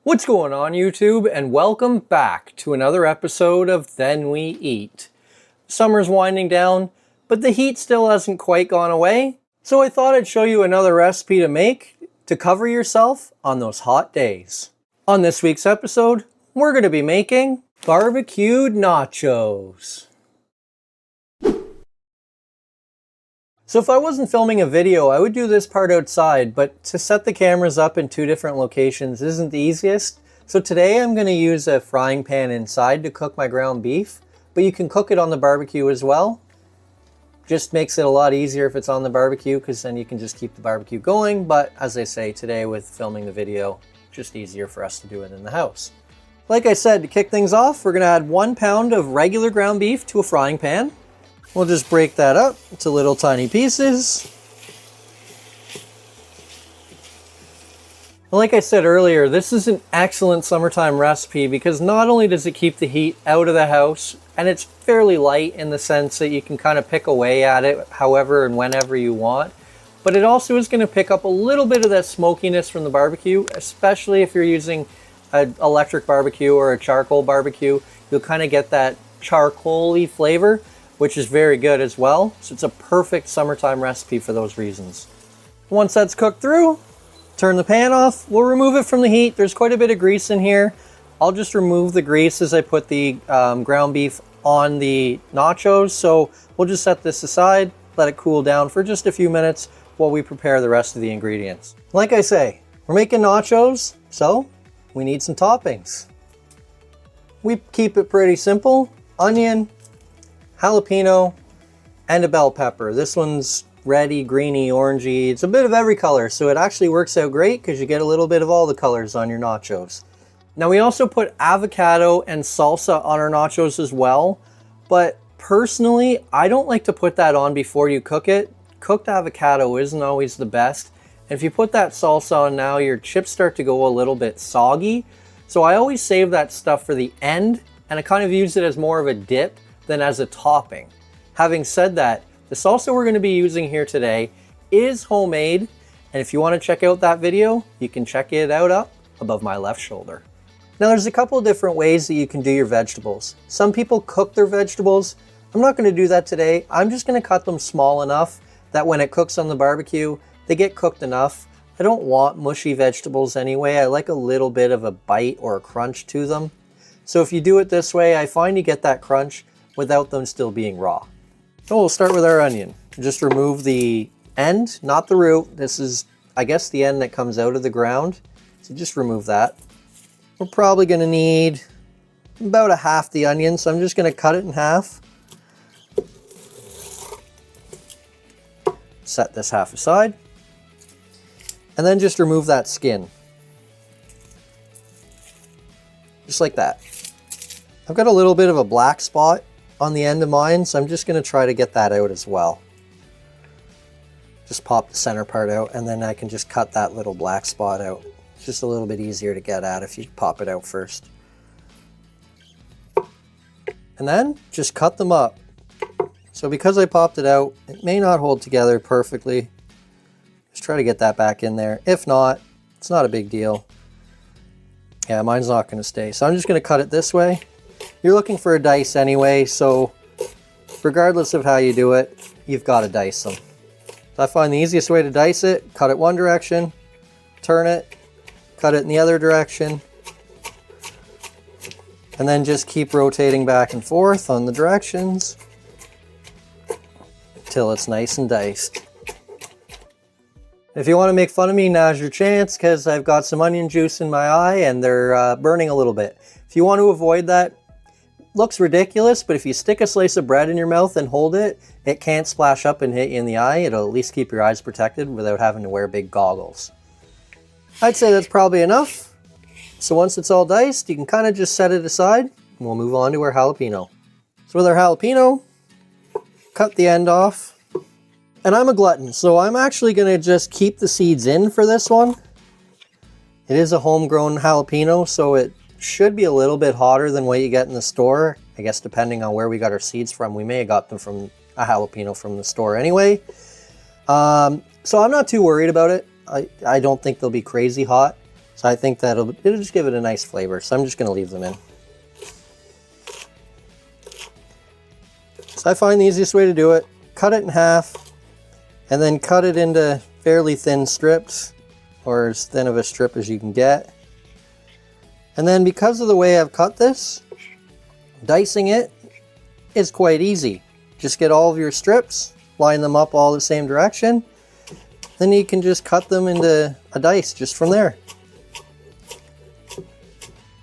What's going on YouTube, and welcome back to another episode of Then We Eat. Summer's winding down, but the heat still hasn't quite gone away, so I thought I'd show you another recipe to make to cover yourself on those hot days. On this week's episode, we're going to be making barbecued nachos. So if I wasn't filming a video, I would do this part outside, but to set the cameras up in two different locations isn't the easiest. So today I'm going to use a frying pan inside to cook my ground beef, but you can cook it on the barbecue as well. Just makes it a lot easier if it's on the barbecue, because then you can just keep the barbecue going. But as I say, today with filming the video, just easier for us to do it in the house. Like I said, to kick things off, we're going to add 1 pound of regular ground beef to a frying pan. We'll just break that up into little tiny pieces. Like I said earlier, this is an excellent summertime recipe because not only does it keep the heat out of the house, and it's fairly light in the sense that you can kind of pick away at it however and whenever you want, but it also is going to pick up a little bit of that smokiness from the barbecue, especially if you're using an electric barbecue or a charcoal barbecue. You'll kind of get that charcoal-y flavor, which is very good as well. So it's a perfect summertime recipe for those reasons. Once that's cooked through, turn the pan off. We'll remove it from the heat. There's quite a bit of grease in here. I'll just remove the grease as I put the ground beef on the nachos. So we'll just set this aside, let it cool down for just a few minutes while we prepare the rest of the ingredients. Like I say, we're making nachos, so we need some toppings. We keep it pretty simple. Onion, jalapeno, and a bell pepper. This one's reddy, greeny, orangey. It's a bit of every color, so it actually works out great because you get a little bit of all the colors on your nachos. Now we also put avocado and salsa on our nachos as well, but personally, I don't like to put that on before you cook it. Cooked avocado isn't always the best. And if you put that salsa on now, your chips start to go a little bit soggy. So I always save that stuff for the end, and I kind of use it as more of a dip than as a topping. Having said that, the salsa we're going to be using here today is homemade, and if you want to check out that video, you can check it out up above my left shoulder. Now there's a couple of different ways that you can do your vegetables. Some people cook their vegetables. I'm not going to do that today. I'm just going to cut them small enough that when it cooks on the barbecue, they get cooked enough. I don't want mushy vegetables anyway. I like a little bit of a bite or a crunch to them. So if you do it this way, I find you get that crunch without them still being raw. So we'll start with our onion. Just remove the end, not the root. This is, I guess, the end that comes out of the ground. So just remove that. We're probably going to need about a half the onion, so I'm just going to cut it in half. Set this half aside. And then just remove that skin. Just like that. I've got a little bit of a black spot on the end of mine, so I'm just going to try to get that out as well. Just pop the center part out, and then I can just cut that little black spot out. It's just a little bit easier to get at if you pop it out first. And then just cut them up. So because I popped it out, it may not hold together perfectly. Just try to get that back in there. If not, it's not a big deal. Yeah, mine's not going to stay. So I'm just going to cut it this way. You're looking for a dice anyway, so regardless of how you do it, you've got to dice them. So I find the easiest way to dice it, cut it one direction, turn it, cut it in the other direction, and then just keep rotating back and forth on the directions until it's nice and diced. If you want to make fun of me, now's your chance, because I've got some onion juice in my eye and they're burning a little bit. If you want to avoid that, looks ridiculous, but if you stick a slice of bread in your mouth and hold it, it can't splash up and hit you in the eye. It'll at least keep your eyes protected without having to wear big goggles. I'd say that's probably enough. So once it's all diced, you can kind of just set it aside, and we'll move on to our jalapeno. So with our jalapeno, cut the end off. And I'm a glutton, so I'm actually going to just keep the seeds in for this one. It is a homegrown jalapeno, so it should be a little bit hotter than what you get in the store. I guess depending on where we got our seeds from, we may have got them from a jalapeno from the store anyway. So I'm not too worried about it. I don't think they'll be crazy hot. So I think it'll just give it a nice flavor. So I'm just going to leave them in. So I find the easiest way to do it, cut it in half and then cut it into fairly thin strips, or as thin of a strip as you can get. And then because of the way I've cut this, dicing it is quite easy. Just get all of your strips, line them up all the same direction, then you can just cut them into a dice just from there.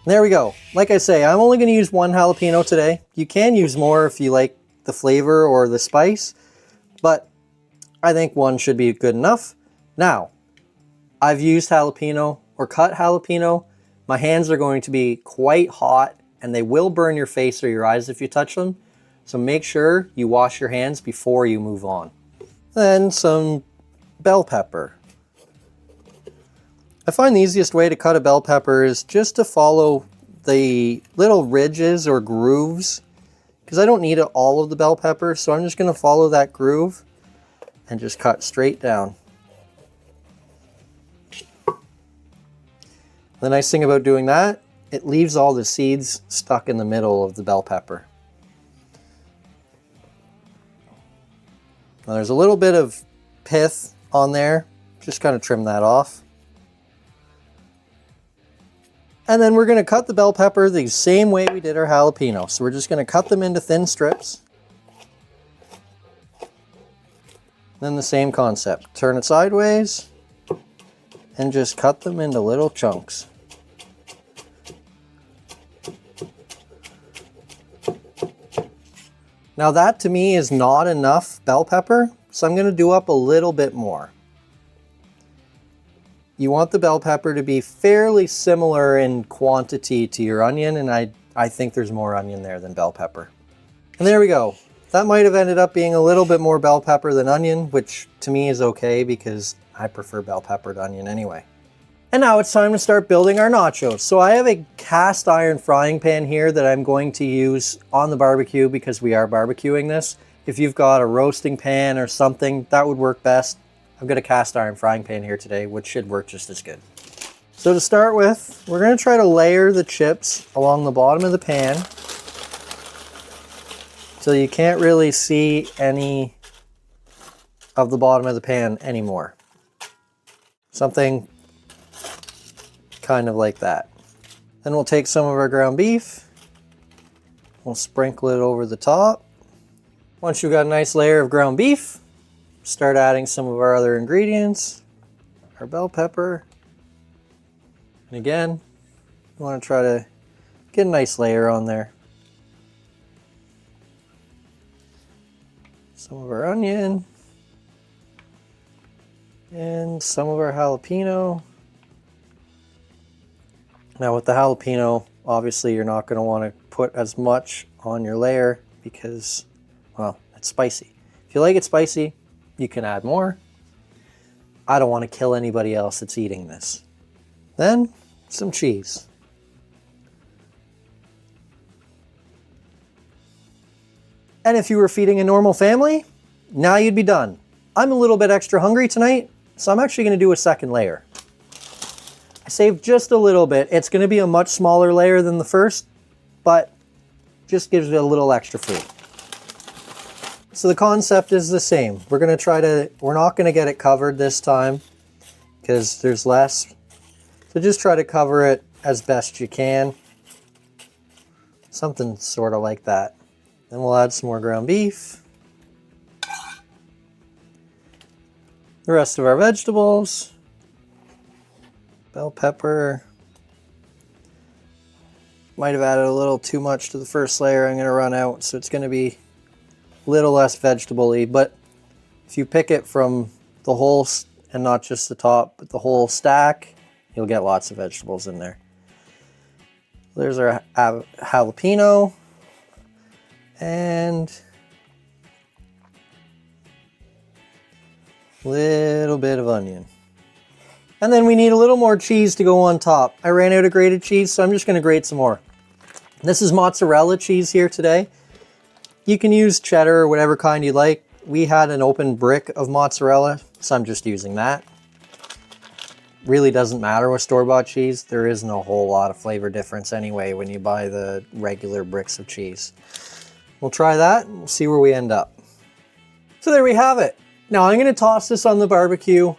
There we go. Like I say, I'm only going to use one jalapeno today. You can use more if you like the flavor or the spice, but I think one should be good enough. Now, I've used jalapeno or cut jalapeno. My hands are going to be quite hot and they will burn your face or your eyes if you touch them. So make sure you wash your hands before you move on. Then some bell pepper. I find the easiest way to cut a bell pepper is just to follow the little ridges or grooves, because I don't need all of the bell pepper, so I'm just going to follow that groove and just cut straight down. The nice thing about doing that, it leaves all the seeds stuck in the middle of the bell pepper. Now there's a little bit of pith on there, just kind of trim that off. And then we're going to cut the bell pepper the same way we did our jalapeno. So we're just going to cut them into thin strips. Then the same concept. Turn it sideways and just cut them into little chunks. Now that to me is not enough bell pepper, so I'm going to do up a little bit more. You want the bell pepper to be fairly similar in quantity to your onion, and I think there's more onion there than bell pepper. And there we go. That might have ended up being a little bit more bell pepper than onion, which to me is okay because I prefer bell pepper to onion anyway. And now it's time to start building our nachos. So I have a cast iron frying pan here that I'm going to use on the barbecue because we are barbecuing this. If you've got a roasting pan or something, that would work best. I've got a cast iron frying pan here today, which should work just as good. So to start with, we're going to try to layer the chips along the bottom of the pan so you can't really see any of the bottom of the pan anymore. Something kind of like that. Then we'll take some of our ground beef, we'll sprinkle it over the top. Once you've got a nice layer of ground beef, start adding some of our other ingredients, our bell pepper. And again, you want to try to get a nice layer on there. Some of our onion and some of our jalapeno. Now with the jalapeno, obviously you're not going to want to put as much on your layer because, well, it's spicy. If you like it spicy, you can add more. I don't want to kill anybody else that's eating this. Then, some cheese. And if you were feeding a normal family, now you'd be done. I'm a little bit extra hungry tonight, so I'm actually going to do a second layer. I saved just a little bit. It's going to be a much smaller layer than the first, but just gives it a little extra food. So the concept is the same. We're not going to get it covered this time because there's less. So just try to cover it as best you can. Something sort of like that. Then we'll add some more ground beef. The rest of our vegetables. Bell pepper. Might have added a little too much to the first layer. I'm going to run out, so it's going to be a little less vegetable-y. But if you pick it from the whole, and not just the top, but the whole stack, you'll get lots of vegetables in there. There's our jalapeno. And a little bit of onion. And then we need a little more cheese to go on top. I ran out of grated cheese, so I'm just going to grate some more. This is mozzarella cheese here today. You can use cheddar or whatever kind you like. We had an open brick of mozzarella, so I'm just using that. Really doesn't matter with store-bought cheese. There isn't a whole lot of flavor difference anyway when you buy the regular bricks of cheese. We'll try that and we'll see where we end up. So there we have it. Now I'm gonna toss this on the barbecue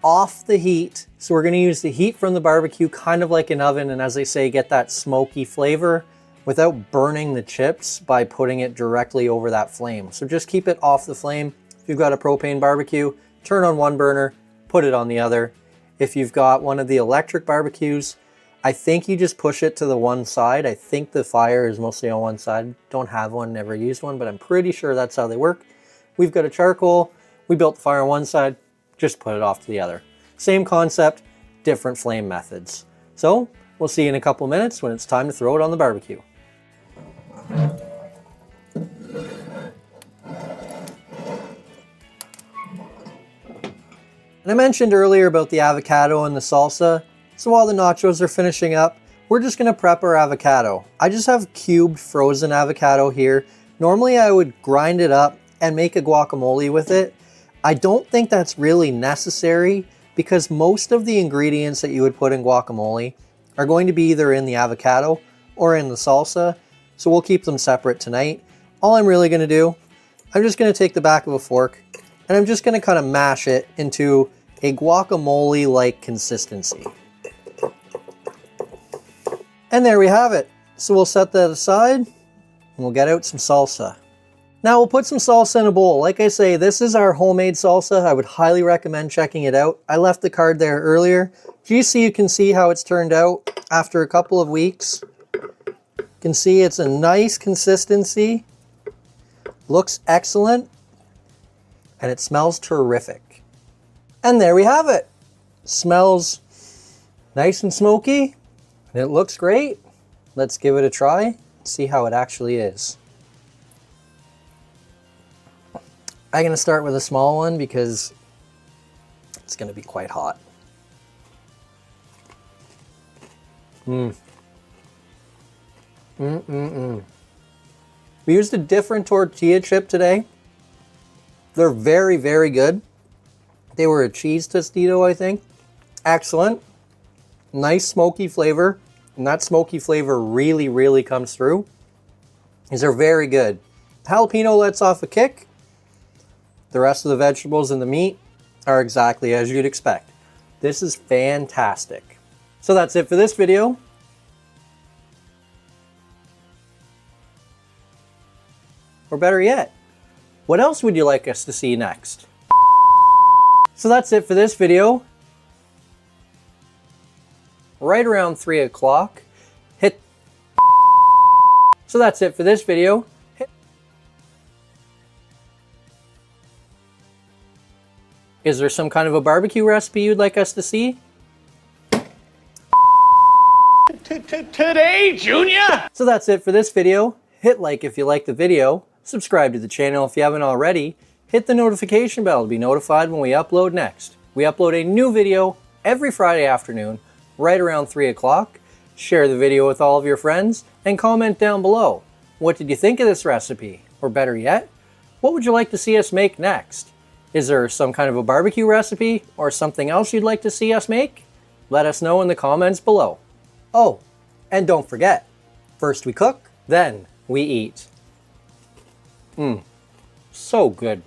off the heat. So we're gonna use the heat from the barbecue kind of like an oven, and as I say, get that smoky flavor without burning the chips by putting it directly over that flame. So just keep it off the flame. If you've got a propane barbecue, turn on one burner, put it on the other. If you've got one of the electric barbecues, I think you just push it to the one side. I think the fire is mostly on one side. Don't have one, never used one, but I'm pretty sure that's how they work. We've got a charcoal. We built the fire on one side, just put it off to the other. Same concept, different flame methods. So we'll see you in a couple minutes when it's time to throw it on the barbecue. And I mentioned earlier about the avocado and the salsa. So while the nachos are finishing up, we're just gonna prep our avocado. I just have cubed frozen avocado here. Normally I would grind it up and make a guacamole with it. I don't think that's really necessary because most of the ingredients that you would put in guacamole are going to be either in the avocado or in the salsa. So we'll keep them separate tonight. All I'm really gonna do, I'm just gonna take the back of a fork and I'm just gonna kind of mash it into a guacamole-like consistency. And there we have it. So we'll set that aside and we'll get out some salsa. Now we'll put some salsa in a bowl. Like I say, this is our homemade salsa. I would highly recommend checking it out. I left the card there earlier. Just so you can see how it's turned out after a couple of weeks. You can see it's a nice consistency. Looks excellent. And it smells terrific. And there we have it. Smells nice and smoky. And it looks great. Let's give it a try and see how it actually is. I'm gonna start with a small one because it's gonna be quite hot. We used a different tortilla chip today. They're very, very good. They were a cheese tostito, I think. Excellent. Nice smoky flavor. And that smoky flavor really, really comes through. These are very good. Jalapeno lets off a kick. The rest of the vegetables and the meat are exactly as you'd expect. This is fantastic. So that's it for this video. Or better yet, what else would you like us to see next? So that's it for this video. Right around 3 o'clock, hit. So that's it for this video. Is there some kind of a barbecue recipe you'd like us to see? Today, Junior! So that's it for this video. Hit like if you like the video. Subscribe to the channel if you haven't already. Hit the notification bell to be notified when we upload next. We upload a new video every Friday afternoon, right around 3 o'clock. Share the video with all of your friends and comment down below. What did you think of this recipe? Or better yet, what would you like to see us make next? Is there some kind of a barbecue recipe or something else you'd like to see us make? Let us know in the comments below. Oh, and don't forget, first we cook, then we eat. So good.